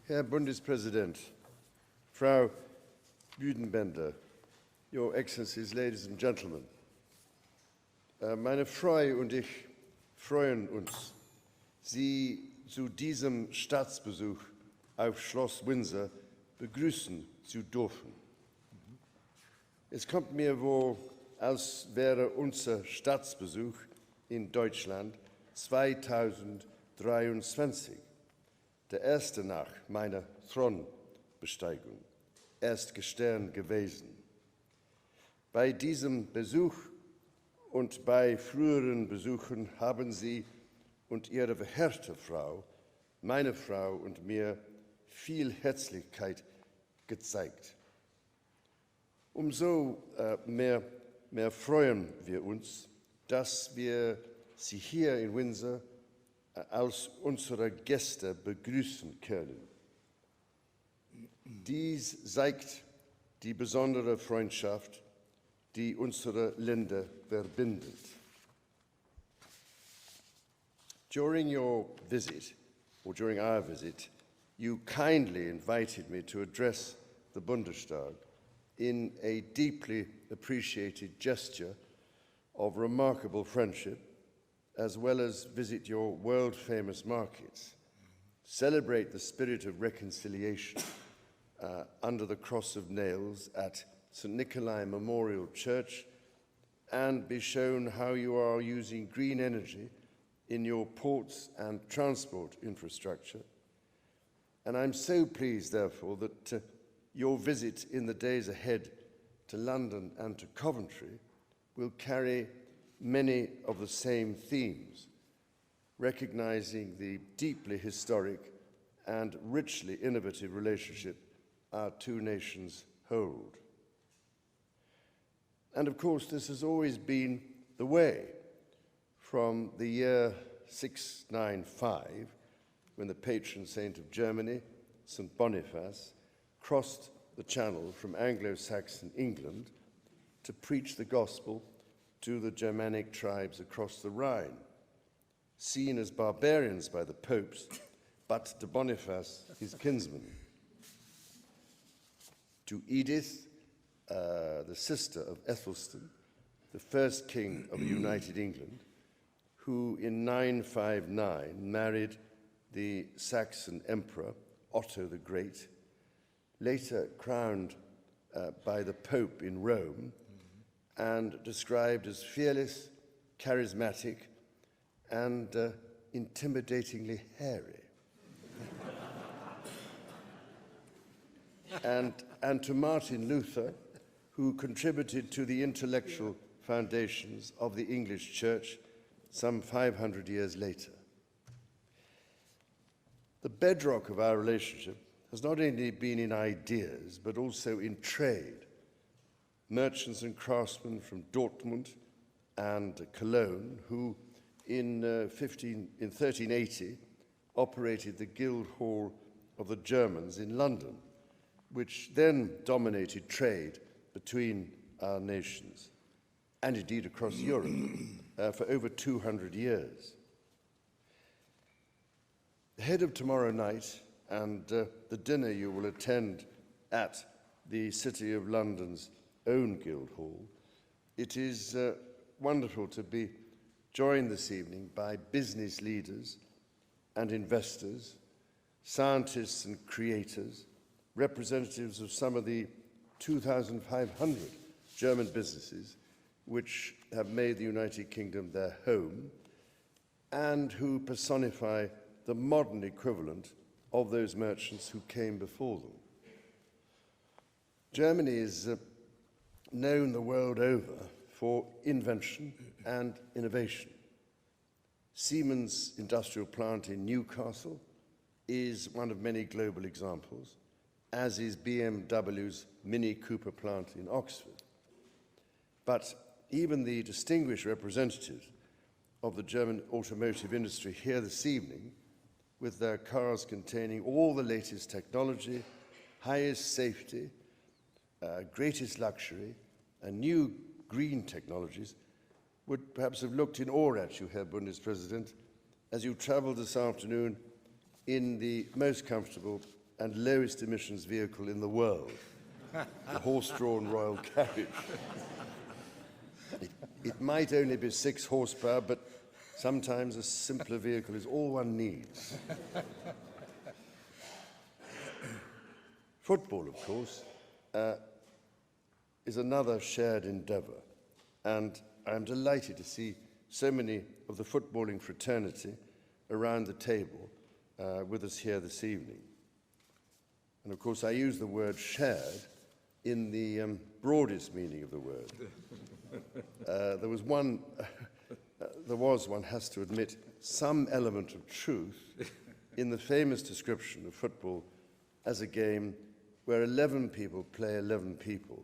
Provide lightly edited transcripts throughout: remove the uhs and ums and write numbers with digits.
Herr Bundespräsident, Frau Büdenbender, Your Excellencies, ladies and gentlemen. Meine Frau und ich freuen uns, Sie zu diesem Staatsbesuch auf Schloss Windsor begrüßen zu dürfen. Es kommt mir vor, als wäre unser Staatsbesuch in Deutschland 2023 der erste nach meiner Thronbesteigung, Erstgestern gewesen. Bei diesem Besuch und bei früheren Besuchen haben Sie und Ihre verehrte Frau, meine Frau und mir viel Herzlichkeit gezeigt. Umso mehr freuen wir uns, dass wir Sie hier in Windsor als unsere Gäste begrüßen können. Dies zeigt die besondere Freundschaft, die unsere Länder verbindet. During your visit, or during our visit, you kindly invited me to address the Bundestag in a deeply appreciated gesture of remarkable friendship, as well as visit your world-famous markets, celebrate the spirit of reconciliation under the cross of nails at St. Nikolai Memorial Church, and be shown how you are using green energy in your ports and transport infrastructure. And I'm so pleased, therefore, that your visit in the days ahead to London and to Coventry will carry many of the same themes, recognizing the deeply historic and richly innovative relationship our two nations hold. And of course, this has always been the way from the year 695, when the patron saint of Germany, St. Boniface, crossed the Channel from Anglo-Saxon England to preach the gospel to the Germanic tribes across the Rhine, seen as barbarians by the popes, but to Boniface, his kinsman. To Edith, the sister of Ethelstan, the first king of the United England, who in 959 married the Saxon emperor Otto the Great, later crowned by the Pope in Rome, and described as fearless, charismatic, and intimidatingly hairy. and to Martin Luther, who contributed to the intellectual foundations of the English Church some 500 years later. The bedrock of our relationship has not only been in ideas, but also in trade. Merchants and craftsmen from Dortmund and Cologne, who in 1380 operated the Guild Hall of the Germans in London, which then dominated trade between our nations, and indeed across Europe, for over 200 years. Ahead of tomorrow night and the dinner you will attend at the City of London's own Guildhall, it is wonderful to be joined this evening by business leaders and investors, scientists and creators, representatives of some of the 2,500 German businesses which have made the United Kingdom their home and who personify the modern equivalent of those merchants who came before them. Germany is known the world over for invention and innovation. Siemens' industrial plant in Newcastle is one of many global examples, as is BMW's Mini Cooper plant in Oxford. But even the distinguished representatives of the German automotive industry here this evening, with their cars containing all the latest technology, highest safety, greatest luxury, and new green technologies, would perhaps have looked in awe at you, Herr Bundespräsident, as you traveled this afternoon in the most comfortable and lowest emissions vehicle in the world, the horse-drawn royal carriage. It might only be 6 horsepower, but sometimes a simpler vehicle is all one needs. Football, of course, is another shared endeavour, and I'm delighted to see so many of the footballing fraternity around the table with us here this evening. And of course, I use the word shared in the broadest meaning of the word. There was, one has to admit, some element of truth in the famous description of football as a game where 11 people play 11 people,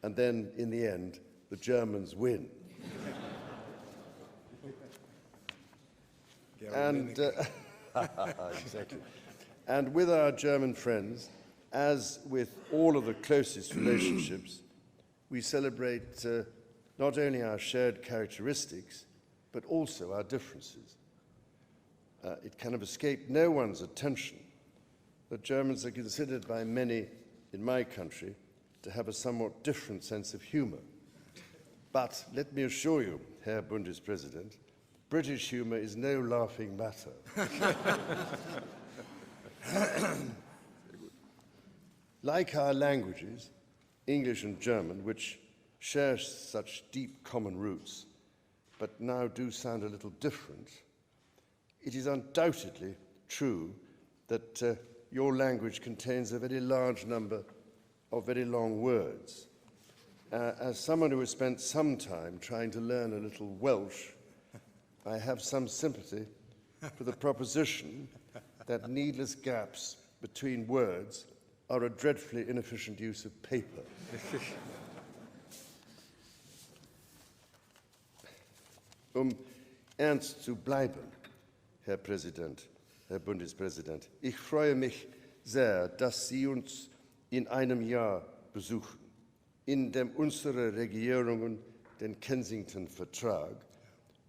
and then, in the end, the Germans win. And, exactly. And with our German friends, as with all of the closest relationships, we celebrate not only our shared characteristics, but also our differences. It can have escaped no one's attention that Germans are considered by many in my country to have a somewhat different sense of humor. But let me assure you, Herr Bundespräsident, British humor is no laughing matter. Like our languages, English and German, which share such deep common roots, but now do sound a little different, it is undoubtedly true that your language contains a very large number of very long words. As someone who has spent some time trying to learn a little Welsh, I have some sympathy for the proposition that needless gaps between words are a dreadfully inefficient use of paper. Ernst zu bleiben, Herr Präsident, Herr Bundespräsident, ich freue mich sehr, dass Sie uns in einem Jahr besuchen, in dem unsere Regierungen den Kensington-Vertrag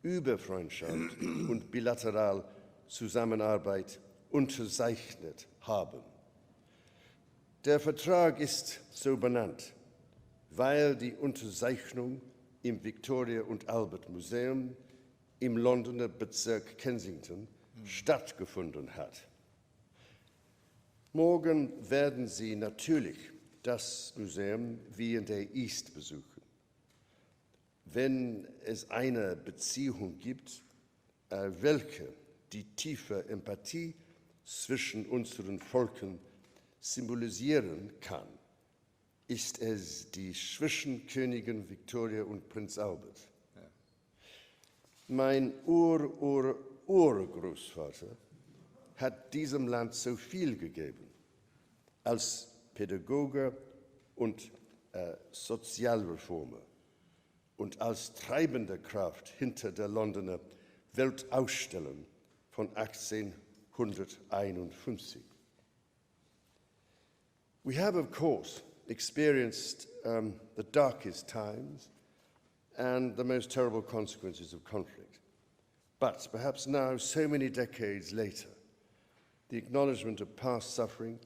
über Freundschaft und bilateral Zusammenarbeit unterzeichnet haben. Der Vertrag ist so benannt, weil die Unterzeichnung im Victoria und Albert Museum im Londoner Bezirk Kensington stattgefunden hat. Morgen werden Sie natürlich das Museum V&A East besuchen. Wenn es eine Beziehung gibt, welche die tiefe Empathie zwischen unseren Volken symbolisieren kann, ist es die zwischen Königin Victoria und Prinz Albert. Ja. Mein Urgroßvater hat diesem Land so viel gegeben, als Pädagoge und Sozialreformer und als treibende Kraft hinter der Londoner Weltausstellung von 1851. We have, of course, experienced the darkest times and the most terrible consequences of conflict. But perhaps now, so many decades later, the acknowledgement of past suffering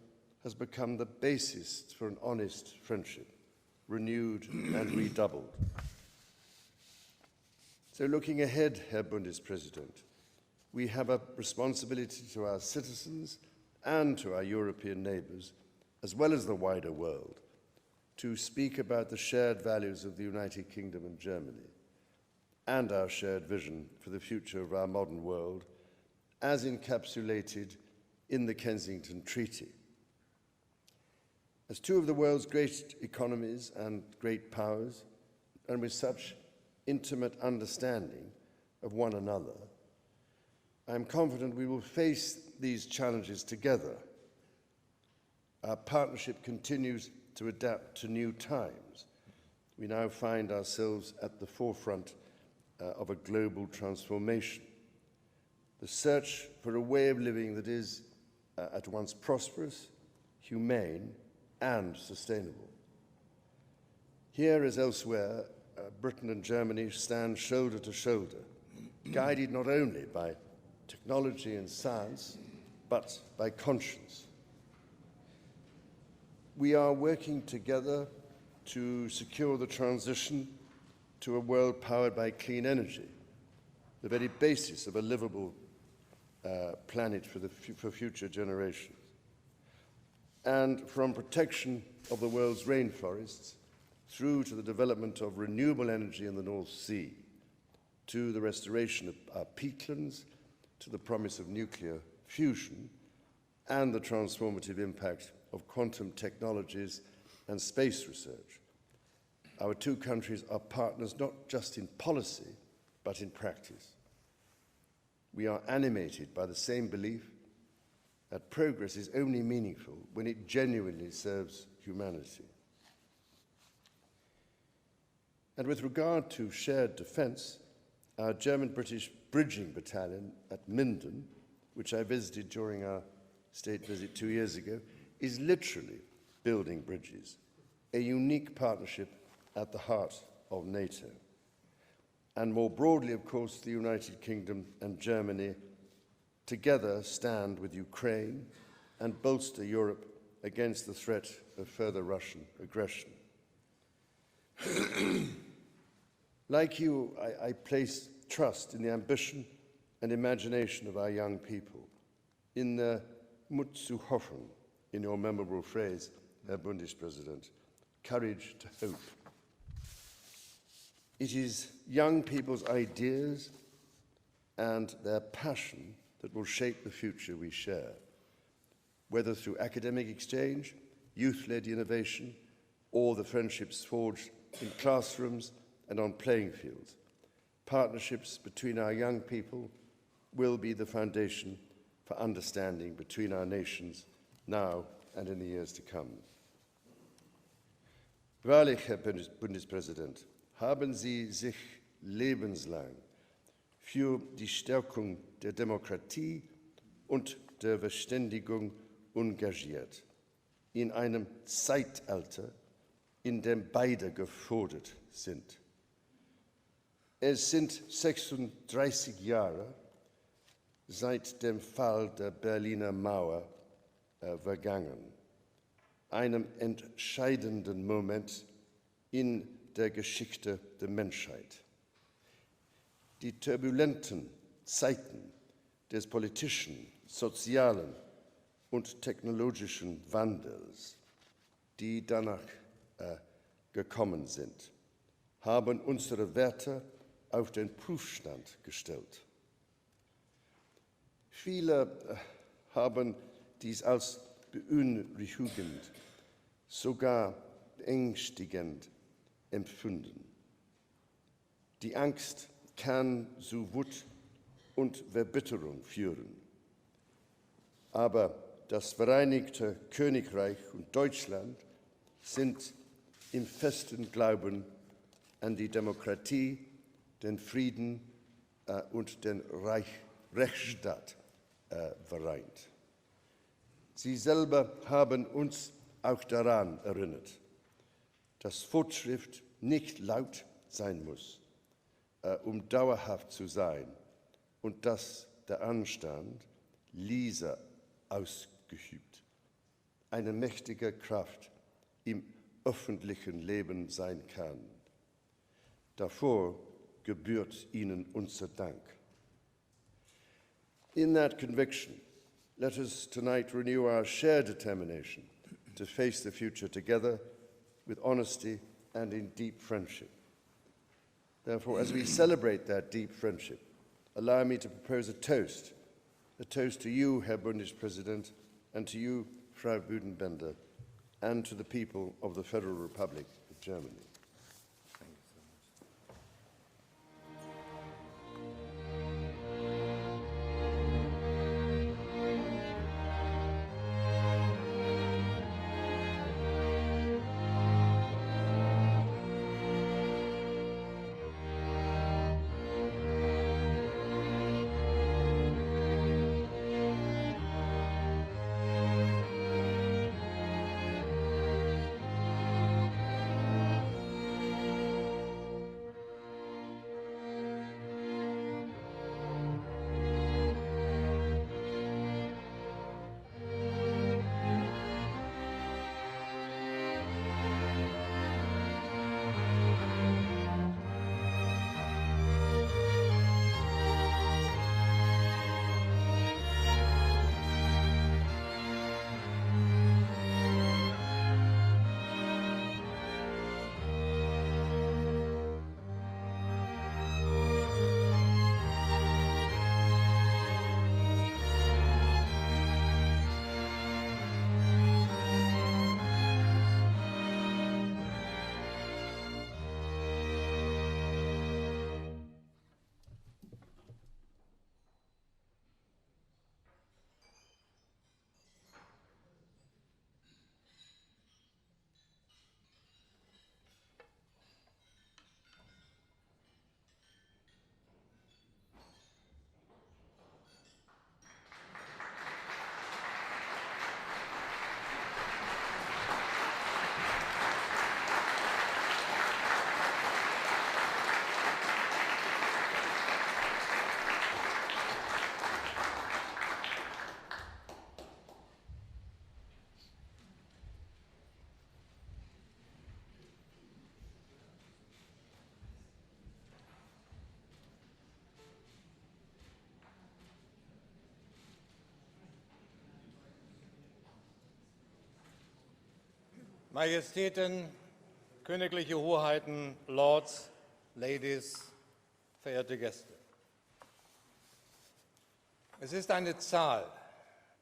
has become the basis for an honest friendship, renewed and redoubled. So looking ahead, Herr Bundespräsident, we have a responsibility to our citizens and to our European neighbours, as well as the wider world, to speak about the shared values of the United Kingdom and Germany, and our shared vision for the future of our modern world, as encapsulated in the Kensington Treaty. As two of the world's great economies and great powers, and with such intimate understanding of one another, I am confident we will face these challenges together. Our partnership continues to adapt to new times. We now find ourselves at the forefront of a global transformation. The search for a way of living that is at once prosperous, humane, and sustainable. Here, as elsewhere, Britain and Germany stand shoulder to shoulder, guided not only by technology and science, but by conscience. We are working together to secure the transition to a world powered by clean energy, the very basis of a livable planet for future generations. And from protection of the world's rainforests through to the development of renewable energy in the North Sea, to the restoration of our peatlands, to the promise of nuclear fusion, and the transformative impact of quantum technologies and space research. Our two countries are partners not just in policy, but in practice. We are animated by the same belief that progress is only meaningful when it genuinely serves humanity. And with regard to shared defence, our German-British bridging battalion at Minden, which I visited during our state visit 2 years ago, is literally building bridges, a unique partnership at the heart of NATO. And more broadly, of course, the United Kingdom and Germany together stand with Ukraine and bolster Europe against the threat of further Russian aggression. Like you, I place trust in the ambition and imagination of our young people, in the Mut zu hoffen, in your memorable phrase, Herr Bundespräsident, courage to hope. It is young people's ideas and their passion that will shape the future we share, whether through academic exchange, youth-led innovation, or the friendships forged in classrooms and on playing fields. Partnerships between our young people will be the foundation for understanding between our nations now and in the years to come. Wahrlich, Herr Bundespräsident, haben Sie sich lebenslang für die Stärkung der Demokratie und der Verständigung engagiert, in einem Zeitalter, in dem beide gefordert sind. Es sind 36 Jahre seit dem Fall der Berliner Mauer vergangen, einem entscheidenden Moment in der Geschichte der Menschheit. Die turbulenten Zeiten des politischen, sozialen und technologischen Wandels, die danach gekommen sind, haben unsere Werte auf den Prüfstand gestellt. Viele haben dies als beunruhigend, sogar beängstigend empfunden. Die Angst kann zu Wut und Verbitterung führen. Aber das Vereinigte Königreich und Deutschland sind im festen Glauben an die Demokratie, den Frieden und den Rechtsstaat vereint. Sie selber haben uns auch daran erinnert, dass Fortschritt nicht laut sein muss, um dauerhaft zu sein, und dass der Anstand leise ausgeübt eine mächtige Kraft im öffentlichen Leben sein kann. Dafür gebührt Ihnen unser Dank. In that conviction, let us tonight renew our shared determination to face the future together with honesty and in deep friendship. Therefore, as we celebrate that deep friendship, allow me to propose a toast to you, Herr Bundespräsident, and to you, Frau Büdenbender, and to the people of the Federal Republic of Germany. Majestäten, königliche Hoheiten, Lords, Ladies, verehrte Gäste. Es ist eine Zahl,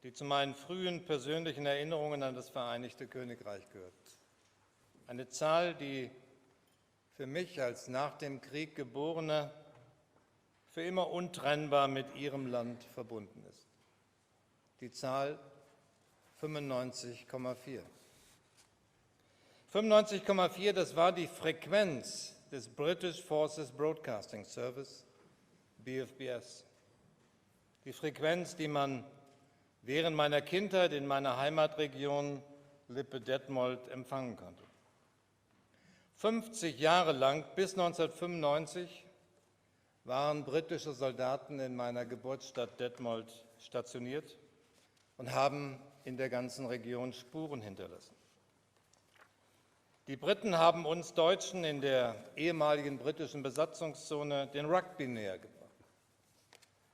die zu meinen frühen persönlichen Erinnerungen an das Vereinigte Königreich gehört. Eine Zahl, die für mich als nach dem Krieg Geborener für immer untrennbar mit ihrem Land verbunden ist. Die Zahl 95,4. 95,4, das war die Frequenz des British Forces Broadcasting Service, BFBS. Die Frequenz, die man während meiner Kindheit in meiner Heimatregion Lippe-Detmold empfangen konnte. 50 Jahre lang, bis 1995, waren britische Soldaten in meiner Geburtsstadt Detmold stationiert und haben in der ganzen Region Spuren hinterlassen. Die Briten haben uns Deutschen in der ehemaligen britischen Besatzungszone den Rugby näher gebracht.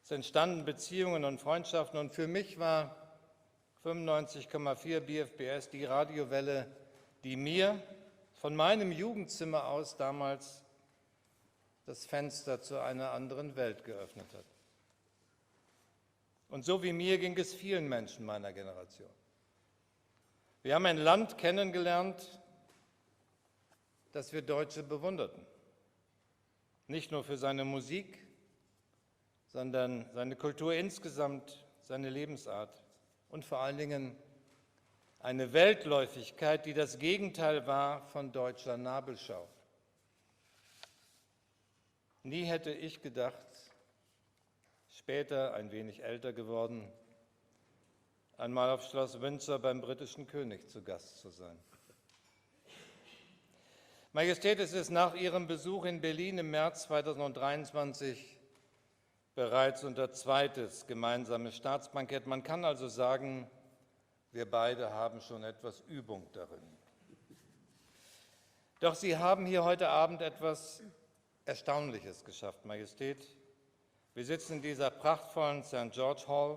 Es entstanden Beziehungen und Freundschaften und für mich war 95,4 BFBS die Radiowelle, die mir von meinem Jugendzimmer aus damals das Fenster zu einer anderen Welt geöffnet hat. Und so wie mir ging es vielen Menschen meiner Generation. Wir haben ein Land kennengelernt, das wir Deutsche bewunderten. Nicht nur für seine Musik, sondern seine Kultur insgesamt, seine Lebensart und vor allen Dingen eine Weltläufigkeit, die das Gegenteil war von deutscher Nabelschau. Nie hätte ich gedacht, später, ein wenig älter geworden, einmal auf Schloss Windsor beim britischen König zu Gast zu sein. Majestät, es ist nach Ihrem Besuch in Berlin im März 2023 bereits unser zweites gemeinsames Staatsbankett. Man kann also sagen, wir beide haben schon etwas Übung darin. Doch Sie haben hier heute Abend etwas Erstaunliches geschafft, Majestät. Wir sitzen in dieser prachtvollen St. George Hall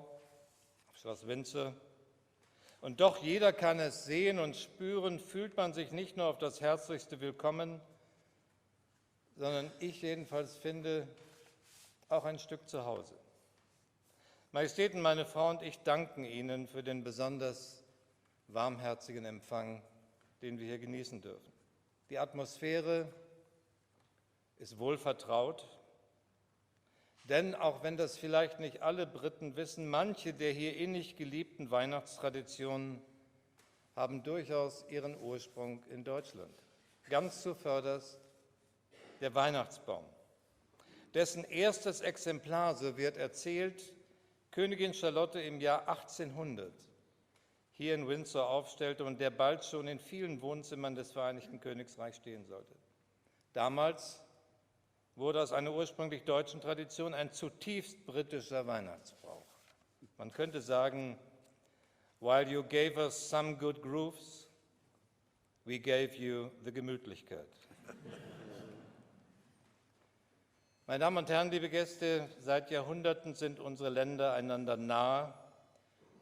auf Schloss Windsor. Und doch jeder kann es sehen und spüren, fühlt man sich nicht nur auf das Herzlichste willkommen, sondern ich jedenfalls finde auch ein Stück zu Hause. Majestäten, meine Frau und ich danken Ihnen für den besonders warmherzigen Empfang, den wir hier genießen dürfen. Die Atmosphäre ist wohl vertraut, denn auch wenn das vielleicht nicht alle Briten wissen, manche der hier innig geliebten Weihnachtstraditionen haben durchaus ihren Ursprung in Deutschland. Ganz zuvörderst der Weihnachtsbaum, dessen erstes Exemplar, so wird erzählt, Königin Charlotte im Jahr 1800 hier in Windsor aufstellte und der bald schon in vielen Wohnzimmern des Vereinigten Königreichs stehen sollte. Damals wurde aus einer ursprünglich deutschen Tradition ein zutiefst britischer Weihnachtsbrauch. Man könnte sagen, while you gave us some good grooves, we gave you the Gemütlichkeit. Meine Damen und Herren, liebe Gäste, seit Jahrhunderten sind unsere Länder einander nahe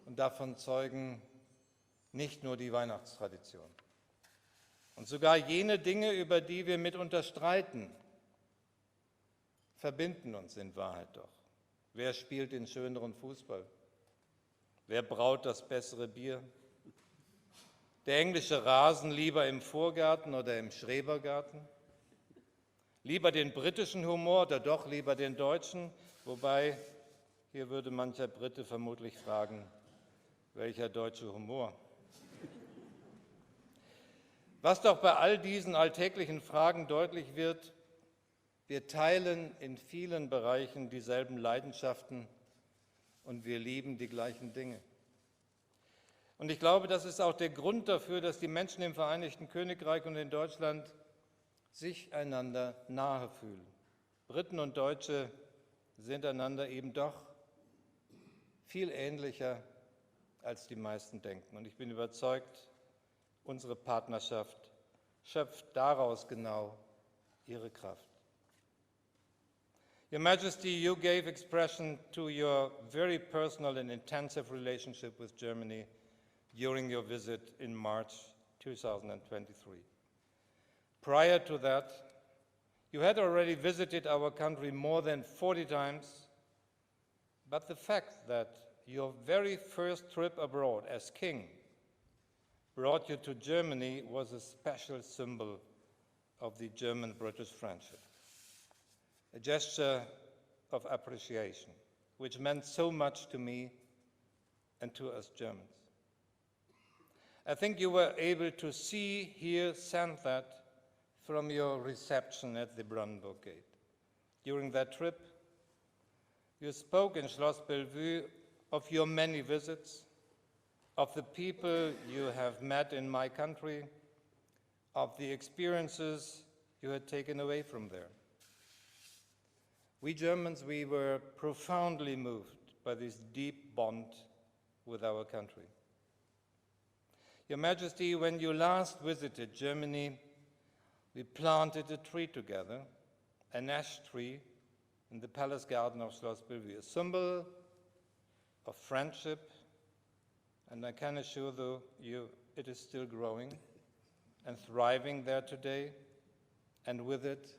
und davon zeugen nicht nur die Weihnachtstradition. Und sogar jene Dinge, über die wir mitunter streiten, verbinden uns in Wahrheit doch. Wer spielt den schöneren Fußball? Wer braut das bessere Bier? Der englische Rasen lieber im Vorgarten oder im Schrebergarten? Lieber den britischen Humor oder doch lieber den deutschen? Wobei, hier würde mancher Brite vermutlich fragen, welcher deutsche Humor? Was doch bei all diesen alltäglichen Fragen deutlich wird, wir teilen in vielen Bereichen dieselben Leidenschaften und wir lieben die gleichen Dinge. Und ich glaube, das ist auch der Grund dafür, dass die Menschen im Vereinigten Königreich und in Deutschland sich einander nahe fühlen. Briten und Deutsche sind einander eben doch viel ähnlicher, als die meisten denken. Und ich bin überzeugt, unsere Partnerschaft schöpft daraus genau ihre Kraft. Your Majesty, you gave expression to your very personal and intensive relationship with Germany during your visit in March 2023. Prior to that, you had already visited our country more than 40 times, but the fact that your very first trip abroad as king brought you to Germany was a special symbol of the German-British friendship, a gesture of appreciation, which meant so much to me and to us Germans. I think you were able to see, hear, sense that from your reception at the Brandenburg Gate. During that trip, you spoke in Schloss Bellevue of your many visits, of the people you have met in my country, of the experiences you had taken away from there. We Germans, we were profoundly moved by this deep bond with our country. Your Majesty, when you last visited Germany, we planted a tree together, an ash tree, in the palace garden of Schloss Bellevue, a symbol of friendship, and I can assure you it is still growing and thriving there today, and with it,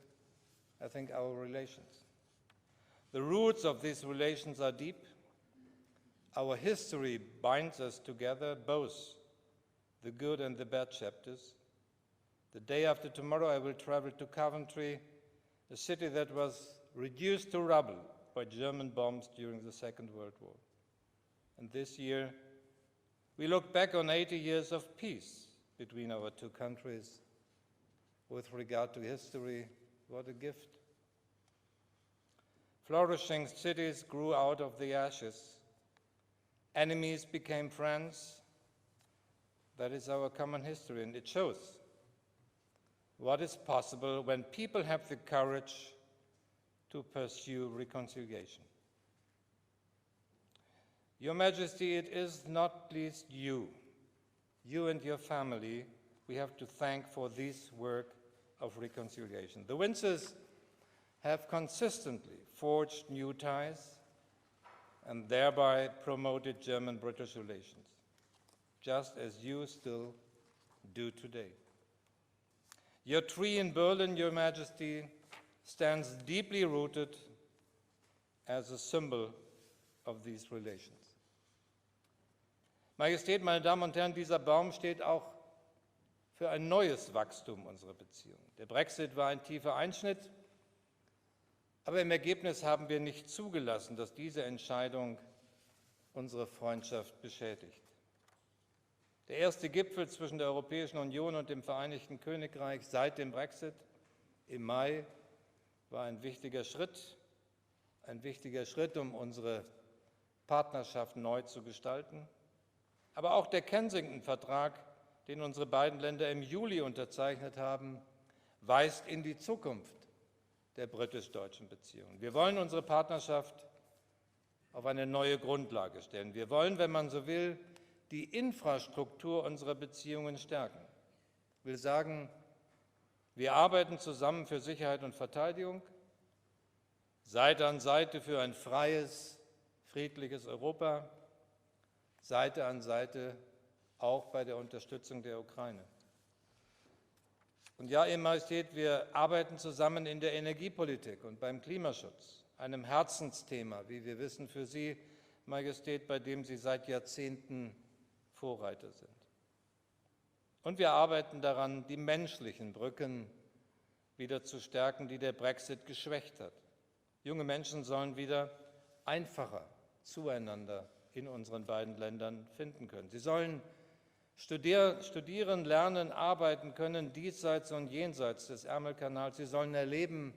I think, our relations. The roots of these relations are deep. Our history binds us together, both the good and the bad chapters. The day after tomorrow, I will travel to Coventry, a city that was reduced to rubble by German bombs during the Second World War. And this year, we look back on 80 years of peace between our two countries. With regard to history, what a gift. Flourishing cities grew out of the ashes. Enemies became friends. That is our common history, and it shows what is possible when people have the courage to pursue reconciliation. Your Majesty, it is not least you and your family we have to thank for this work of reconciliation. The Windsors have consistently forged new ties and thereby promoted German-British relations, just as you still do today. Your tree in Berlin, Your Majesty, stands deeply rooted as a symbol of these relations. Majestät, meine Damen und Herren, dieser Baum steht auch für ein neues Wachstum unserer Beziehungen. Der Brexit war ein tiefer Einschnitt, aber im Ergebnis haben wir nicht zugelassen, dass diese Entscheidung unsere Freundschaft beschädigt. Der erste Gipfel zwischen der Europäischen Union und dem Vereinigten Königreich seit dem Brexit im Mai war ein wichtiger Schritt, um unsere Partnerschaft neu zu gestalten. Aber auch der Kensington-Vertrag, den unsere beiden Länder im Juli unterzeichnet haben, weist in die Zukunft der britisch-deutschen Beziehungen. Wir wollen unsere Partnerschaft auf eine neue Grundlage stellen. Wir wollen, wenn man so will, die Infrastruktur unserer Beziehungen stärken. Ich will sagen, wir arbeiten zusammen für Sicherheit und Verteidigung, Seite an Seite für ein freies, friedliches Europa, Seite an Seite auch bei der Unterstützung der Ukraine. Und ja, Ihre Majestät, wir arbeiten zusammen in der Energiepolitik und beim Klimaschutz, einem Herzensthema, wie wir wissen, für Sie, Majestät, bei dem Sie seit Jahrzehnten Vorreiter sind. Und wir arbeiten daran, die menschlichen Brücken wieder zu stärken, die der Brexit geschwächt hat. Junge Menschen sollen wieder einfacher zueinander in unseren beiden Ländern finden können. Sie sollen studieren, lernen, arbeiten können, diesseits und jenseits des Ärmelkanals. Sie sollen erleben,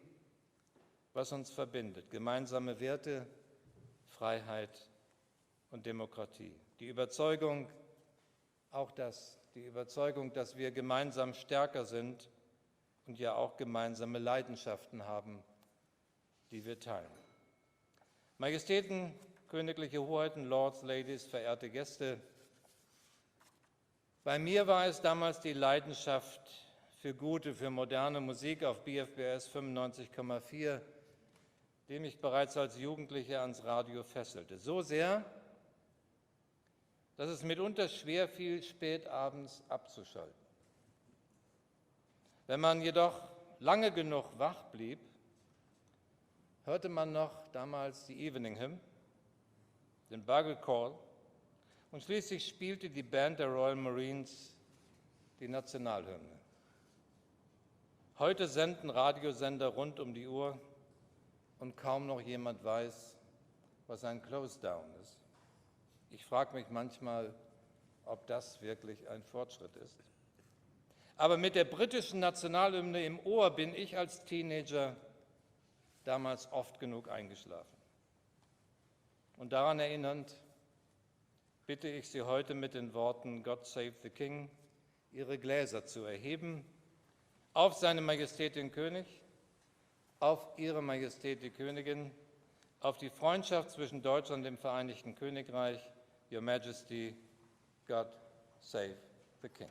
was uns verbindet. Gemeinsame Werte, Freiheit und Demokratie. Die Überzeugung, dass wir gemeinsam stärker sind und ja auch gemeinsame Leidenschaften haben, die wir teilen. Majestäten, königliche Hoheiten, Lords, Ladies, verehrte Gäste, bei mir war es damals die Leidenschaft für gute, für moderne Musik auf BFBS 95,4, die mich bereits als Jugendlicher ans Radio fesselte. So sehr, dass es mitunter schwer fiel, spät abends abzuschalten. Wenn man jedoch lange genug wach blieb, hörte man noch damals die Evening Hymn, den Bugle Call und schließlich spielte die Band der Royal Marines die Nationalhymne. Heute senden Radiosender rund um die Uhr und kaum noch jemand weiß, was ein Close-Down ist. Ich frage mich manchmal, ob das wirklich ein Fortschritt ist. Aber mit der britischen Nationalhymne im Ohr bin ich als Teenager damals oft genug eingeschlafen. Und daran erinnernd bitte ich Sie heute mit den Worten God Save the King, Ihre Gläser zu erheben, auf seine Majestät den König, auf Ihre Majestät die Königin, auf die Freundschaft zwischen Deutschland und dem Vereinigten Königreich, Your Majesty, God Save the King.